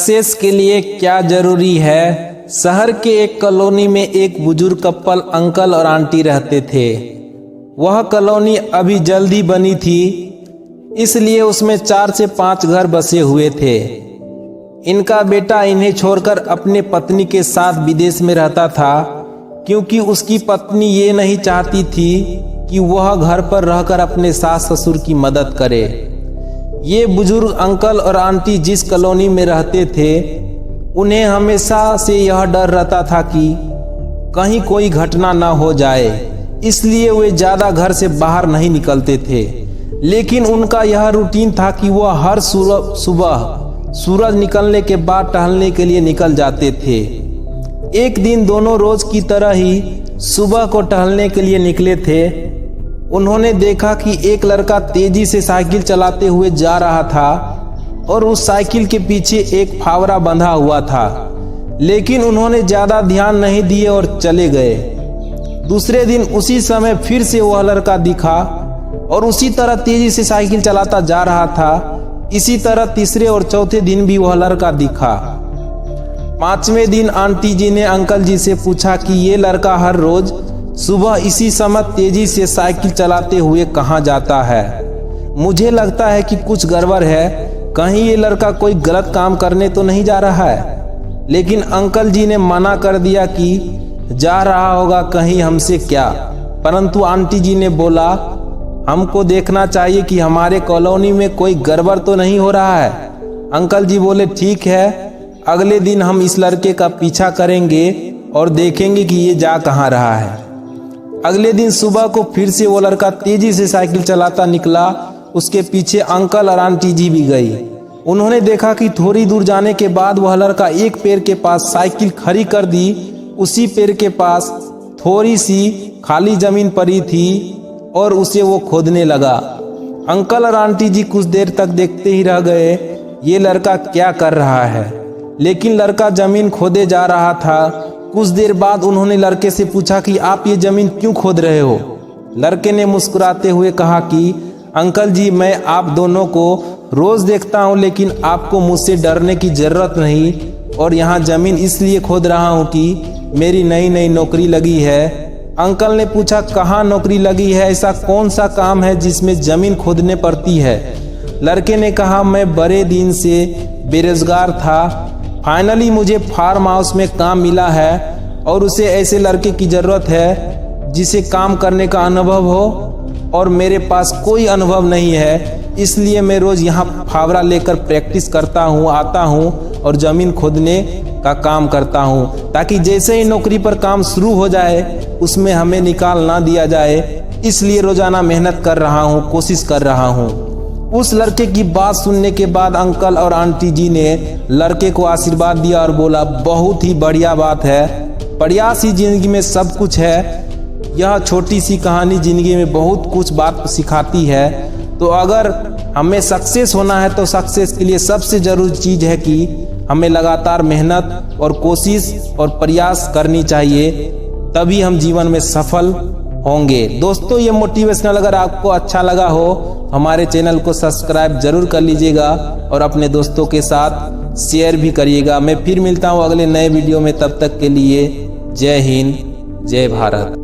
Success के लिए क्या जरूरी है। शहर के एक कॉलोनी में एक बुजुर्ग कपल अंकल और आंटी रहते थे। वह कॉलोनी अभी जल्दी बनी थी, इसलिए उसमें 4 से 5 घर बसे हुए थे। इनका बेटा इन्हें छोड़कर अपने पत्नी के साथ विदेश में रहता था, क्योंकि उसकी पत्नी ये नहीं चाहती थी कि वह घर पर रहकर अपने सास ससुर की मदद करे। ये बुजुर्ग अंकल और आंटी जिस कॉलोनी में रहते थे, उन्हें हमेशा से यह डर रहता था कि कहीं कोई घटना ना हो जाए, इसलिए वे ज़्यादा घर से बाहर नहीं निकलते थे। लेकिन उनका यह रूटीन था कि वह हर सुबह सूरज निकलने के बाद टहलने के लिए निकल जाते थे। एक दिन दोनों रोज की तरह ही सुबह को टहलने के लिए निकले थे। उन्होंने देखा कि एक लड़का तेजी से साइकिल चलाते हुए जा रहा था और उस साइकिल के पीछे एक फावड़ा बंधा हुआ था, लेकिन उन्होंने ज़्यादा ध्यान नहीं दिए और चले गए। दूसरे दिन उसी समय फिर से वह लड़का दिखा और उसी तरह तेजी से साइकिल चलाता जा रहा था। इसी तरह तीसरे और चौथे दिन भी वह लड़का दिखा। 5वें दिन आंटी जी ने अंकल जी से पूछा कि ये लड़का हर रोज सुबह इसी समय तेजी से साइकिल चलाते हुए कहाँ जाता है। मुझे लगता है कि कुछ गड़बड़ है, कहीं ये लड़का कोई गलत काम करने तो नहीं जा रहा है। लेकिन अंकल जी ने मना कर दिया कि जा रहा होगा कहीं हमसे क्या। परंतु आंटी जी ने बोला, हमको देखना चाहिए कि हमारे कॉलोनी में कोई गड़बड़ तो नहीं हो रहा है। अंकल जी बोले, ठीक है, अगले दिन हम इस लड़के का पीछा करेंगे और देखेंगे कि ये जा कहाँ रहा है। अगले दिन सुबह को फिर से वो लड़का तेजी से साइकिल चलाता निकला। उसके पीछे अंकल और आंटी जी भी गई। उन्होंने देखा कि थोड़ी दूर जाने के बाद वह लड़का एक पेड़ के पास साइकिल खड़ी कर दी। उसी पेड़ के पास थोड़ी सी खाली जमीन पड़ी थी और उसे वो खोदने लगा। अंकल और आंटी जी कुछ देर तक देखते ही रह गए, ये लड़का क्या कर रहा है। लेकिन लड़का जमीन खोदे जा रहा था। कुछ देर बाद उन्होंने लड़के से पूछा कि आप ये जमीन क्यों खोद रहे हो। लड़के ने मुस्कुराते हुए कहा कि अंकल जी, मैं आप दोनों को रोज देखता हूँ, लेकिन आपको मुझसे डरने की जरूरत नहीं। और यहाँ जमीन इसलिए खोद रहा हूँ कि मेरी नई नई नौकरी लगी है। अंकल ने पूछा, कहाँ नौकरी लगी है, ऐसा कौन सा काम है जिसमें जमीन खोदने पड़ती है। लड़के ने कहा, मैं बड़े दिन से बेरोजगार था, फाइनली मुझे फार्म हाउस में काम मिला है और उसे ऐसे लड़के की ज़रूरत है जिसे काम करने का अनुभव हो, और मेरे पास कोई अनुभव नहीं है। इसलिए मैं रोज़ यहाँ फावड़ा लेकर प्रैक्टिस करता हूँ, आता हूँ और ज़मीन खोदने का काम करता हूँ, ताकि जैसे ही नौकरी पर काम शुरू हो जाए उसमें हमें निकाल ना दिया जाए। इसलिए रोज़ाना मेहनत कर रहा हूँ, कोशिश कर रहा हूँ। उस लड़के की बात सुनने के बाद अंकल और आंटी जी ने लड़के को आशीर्वाद दिया और बोला, बहुत ही बढ़िया बात है, प्रयास ही जिंदगी में सब कुछ है। यह छोटी सी कहानी जिंदगी में बहुत कुछ बात सिखाती है। तो अगर हमें सक्सेस होना है तो सक्सेस के लिए सबसे ज़रूरी चीज़ है कि हमें लगातार मेहनत और कोशिश और प्रयास करनी चाहिए, तभी हम जीवन में सफल होंगे। दोस्तों, ये मोटिवेशनल अगर आपको अच्छा लगा हो, हमारे चैनल को सब्सक्राइब जरूर कर लीजिएगा और अपने दोस्तों के साथ शेयर भी करिएगा। मैं फिर मिलता हूँ अगले नए वीडियो में, तब तक के लिए जय हिंद, जय भारत।